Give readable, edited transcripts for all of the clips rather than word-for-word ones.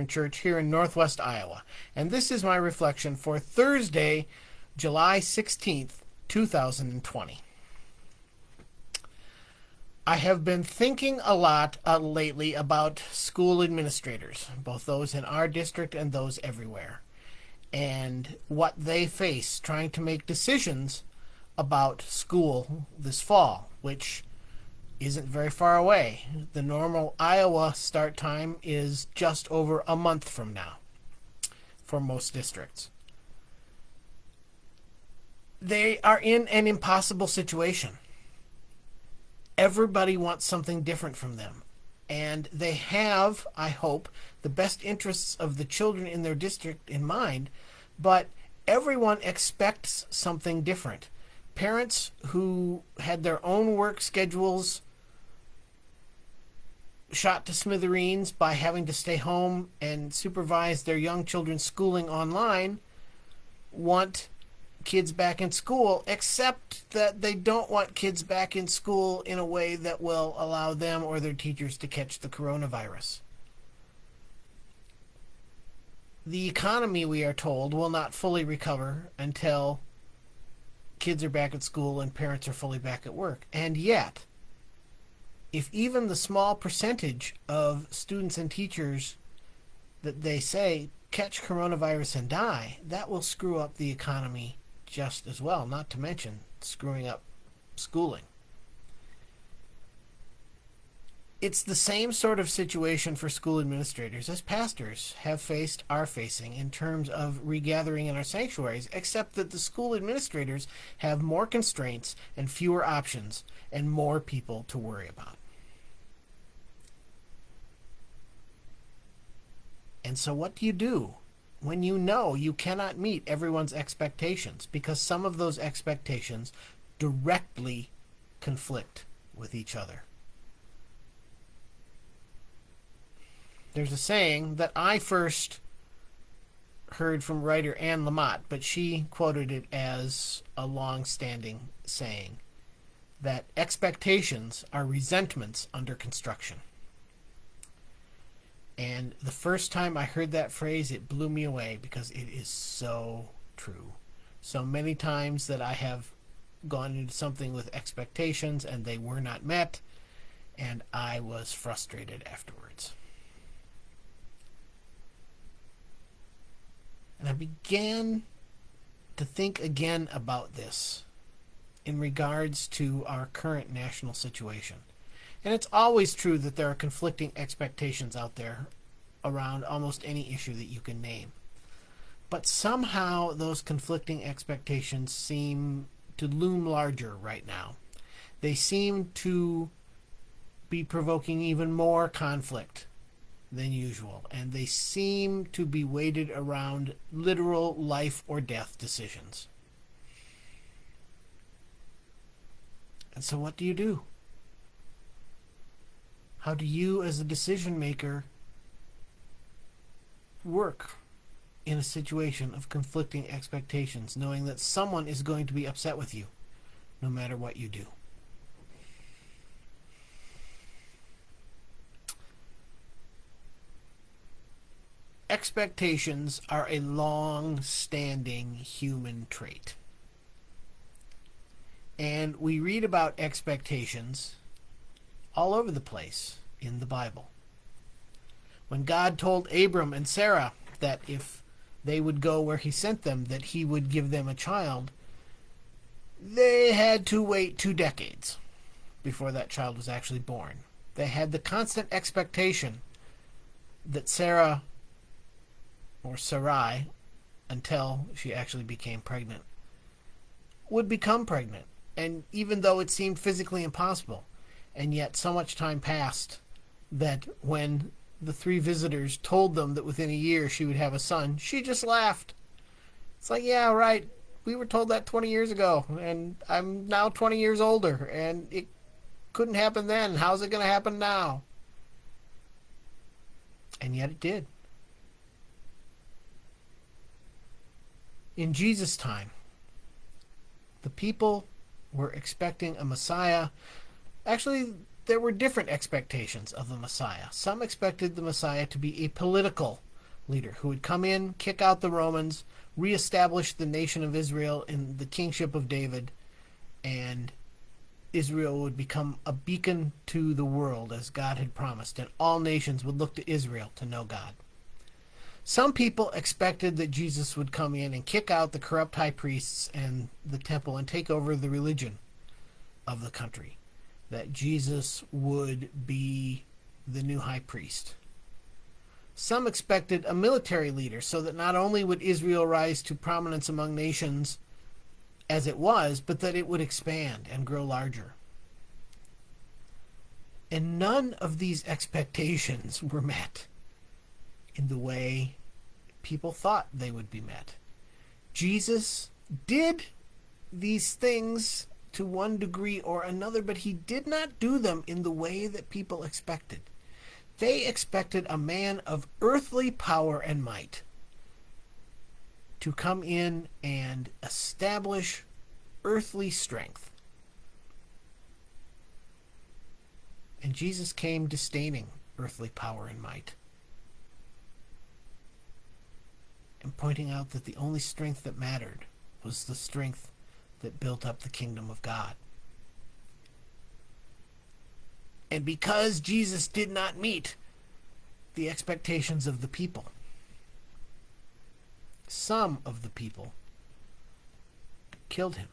Church here in Northwest Iowa, and this is my reflection for Thursday, July 16th, 2020. I have been thinking a lot lately about school administrators, both those in our district and those everywhere, and what they face trying to make decisions about school this fall, which isn't very far away. The normal Iowa start time is just over a month from now for most districts. They are in an impossible situation. Everybody wants something different from them. And they have, I hope, the best interests of the children in their district in mind, but everyone expects something different. Parents who had their own work schedules shot to smithereens by having to stay home and supervise their young children's schooling online want kids back in school, except that they don't want kids back in school in a way that will allow them or their teachers to catch the coronavirus. The economy, we are told, will not fully recover until kids are back at school and parents are fully back at work. And yet, if even the small percentage of students and teachers that they say catch coronavirus and die, that will screw up the economy just as well, not to mention screwing up schooling. It's the same sort of situation for school administrators as pastors are facing in terms of regathering in our sanctuaries, except that the school administrators have more constraints and fewer options and more people to worry about. And so what do you do when you know you cannot meet everyone's expectations because some of those expectations directly conflict with each other? There's a saying that I first heard from writer Anne Lamott, but she quoted it as a long-standing saying, that expectations are resentments under construction. And the first time I heard that phrase, it blew me away because it is so true. So many times that I have gone into something with expectations and they were not met, and I was frustrated afterwards. And I began to think again about this in regards to our current national situation. And it's always true that there are conflicting expectations out there around almost any issue that you can name. But somehow those conflicting expectations seem to loom larger right now. They seem to be provoking even more conflict than usual. And they seem to be weighted around literal life or death decisions. And so what do you do? How do you, as a decision maker, work in a situation of conflicting expectations, knowing that someone is going to be upset with you, no matter what you do? Expectations are a long-standing human trait. And we read about expectations all over the place in the Bible. When God told Abram and Sarah that if they would go where he sent them, that he would give them a child, they had to wait 2 decades before that child was actually born. They had the constant expectation that Sarah, or Sarai, until she actually became pregnant, would become pregnant. And even though it seemed physically impossible, and yet so much time passed that when the 3 visitors told them that within a year she would have a son, she just laughed. It's like, yeah, right, we were told that 20 years ago, and I'm now 20 years older, and it couldn't happen then. How's it going to happen now? And yet it did. In Jesus' time, the people were expecting a Messiah. Actually, there were different expectations of the Messiah. Some expected the Messiah to be a political leader who would come in, kick out the Romans, reestablish the nation of Israel in the kingship of David, and Israel would become a beacon to the world as God had promised, and all nations would look to Israel to know God. Some people expected that Jesus would come in and kick out the corrupt high priests and the temple and take over the religion of the country, that Jesus would be the new high priest. Some expected a military leader so that not only would Israel rise to prominence among nations as it was, but that it would expand and grow larger. And none of these expectations were met in the way people thought they would be met. Jesus did these things to one degree or another, but he did not do them in the way that people expected. They expected a man of earthly power and might to come in and establish earthly strength. And Jesus came disdaining earthly power and might, and pointing out that the only strength that mattered was the strength that built up the kingdom of God. And because Jesus did not meet the expectations of the people, some of the people killed him.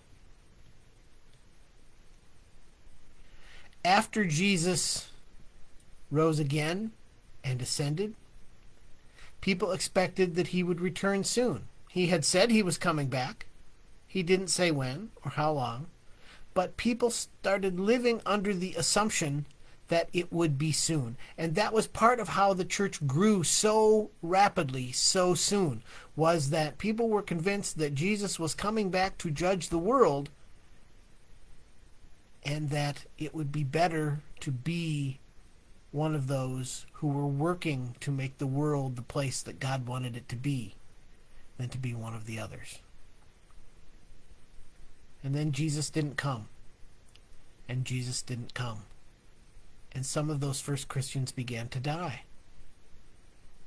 After Jesus rose again and ascended, people expected that he would return soon. He had said he was coming back. He didn't say when or how long, but people started living under the assumption that it would be soon. And that was part of how the church grew so rapidly, so soon, was that people were convinced that Jesus was coming back to judge the world, and that it would be better to be one of those who were working to make the world the place that God wanted it to be than to be one of the others. And then Jesus didn't come. And Jesus didn't come. And some of those first Christians began to die.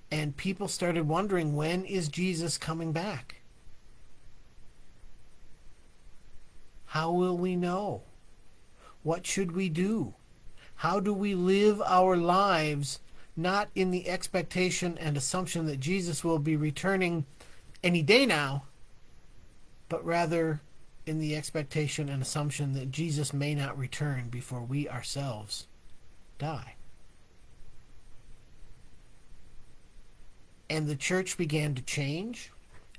And people started wondering, when is Jesus coming back? How will we know? What should we do? How do we live our lives not in the expectation and assumption that Jesus will be returning any day now, but rather in the expectation and assumption that Jesus may not return before we ourselves die? And the church began to change,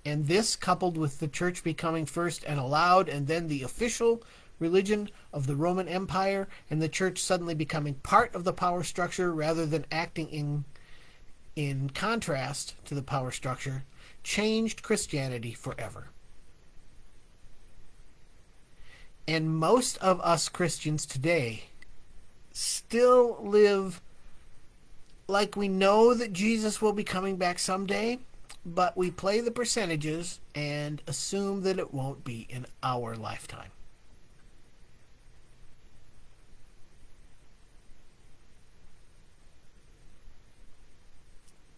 and this, coupled with the church becoming first an allowed and then the official religion of the Roman Empire, and the church suddenly becoming part of the power structure rather than acting in contrast to the power structure, changed Christianity forever. And most of us Christians today still live like we know that Jesus will be coming back someday, but we play the percentages and assume that it won't be in our lifetime.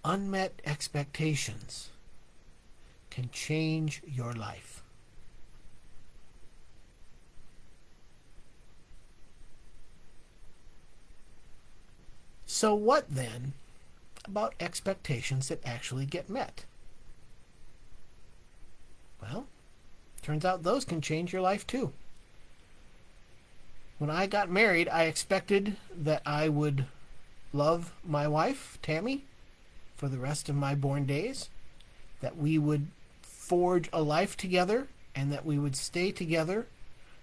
Unmet expectations can change your life. So what then about expectations that actually get met? Well, turns out those can change your life too. When I got married, I expected that I would love my wife, Tammy, for the rest of my born days, that we would forge a life together, and that we would stay together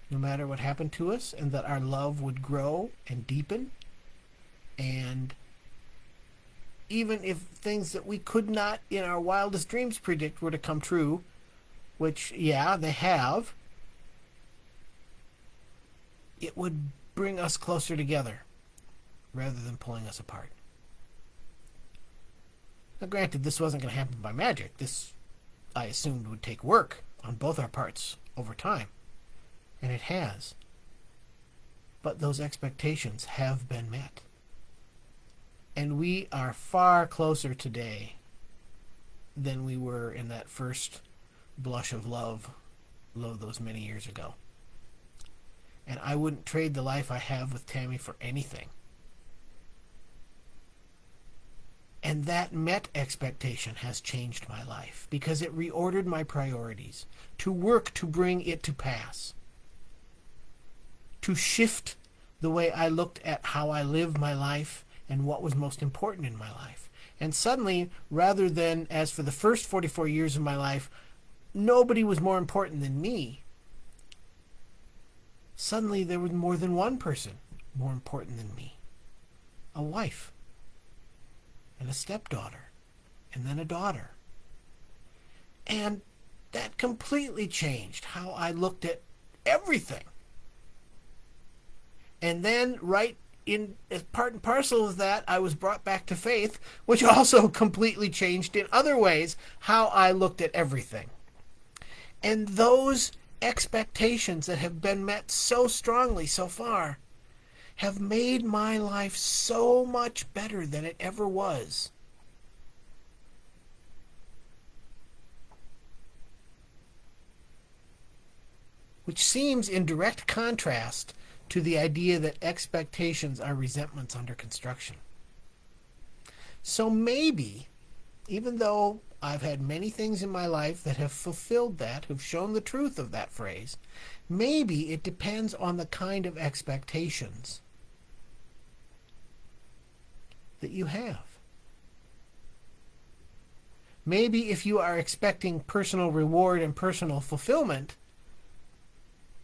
no matter what happened to us, and that our love would grow and deepen. And even if things that we could not in our wildest dreams predict were to come true, which, yeah, they have, it would bring us closer together rather than pulling us apart. Now, granted, this wasn't going to happen by magic. This, I assumed, would take work on both our parts over time. And it has. but those expectations have been met. And we are far closer today than we were in that first blush of love those many years ago. And I wouldn't trade the life I have with Tammy for anything. And that met expectation has changed my life because it reordered my priorities to work to bring it to pass, to shift the way I looked at how I lived my life and what was most important in my life. And suddenly, rather than, as for the first 44 years of my life, nobody was more important than me, suddenly there was more than one person more important than me. A wife, and a stepdaughter, and then a daughter. And that completely changed how I looked at everything. And then, right in as part and parcel of that, I was brought back to faith, which also completely changed in other ways how I looked at everything. And those expectations that have been met so strongly so far have made my life so much better than it ever was. Which seems in direct contrast to the idea that expectations are resentments under construction. So maybe, even though I've had many things in my life that have fulfilled that, have shown the truth of that phrase, maybe it depends on the kind of expectations that you have. Maybe if you are expecting personal reward and personal fulfillment,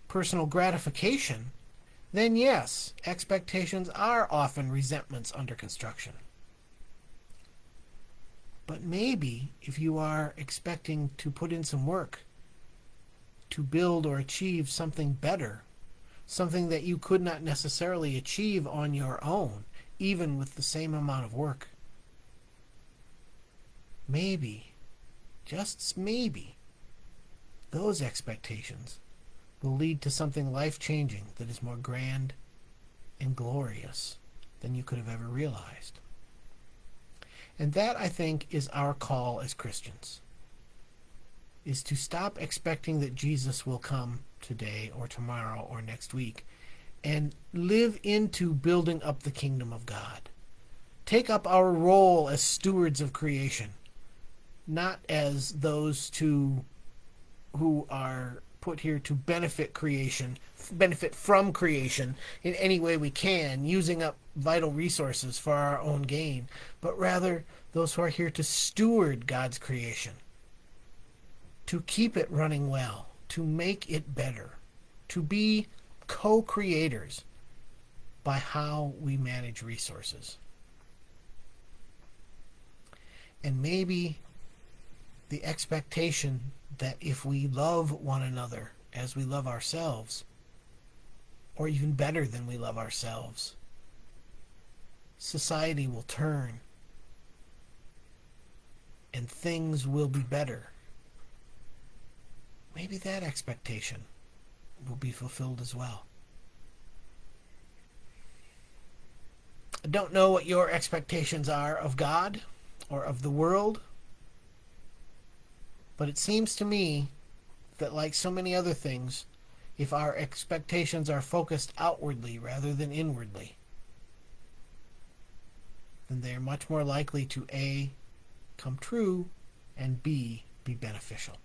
personal gratification, then yes, expectations are often resentments under construction. But maybe if you are expecting to put in some work to build or achieve something better, something that you could not necessarily achieve on your own, even with the same amount of work, maybe, just maybe, those expectations will lead to something life-changing that is more grand and glorious than you could have ever realized. And that, I think, is our call as Christians, is to stop expecting that Jesus will come today or tomorrow or next week and live into building up the kingdom of God. Take up our role as stewards of creation, not as those who are put here to benefit from creation in any way we can, using up vital resources for our own gain, but rather those who are here to steward God's creation, to keep it running well, to make it better, to be co-creators by how we manage resources. And maybe the expectation that if we love one another as we love ourselves, or even better than we love ourselves, society will turn and things will be better. Maybe that expectation will be fulfilled as well. I don't know what your expectations are of God or of the world, but it seems to me that, like so many other things, if our expectations are focused outwardly rather than inwardly, then they are much more likely to A, come true, and B, be beneficial.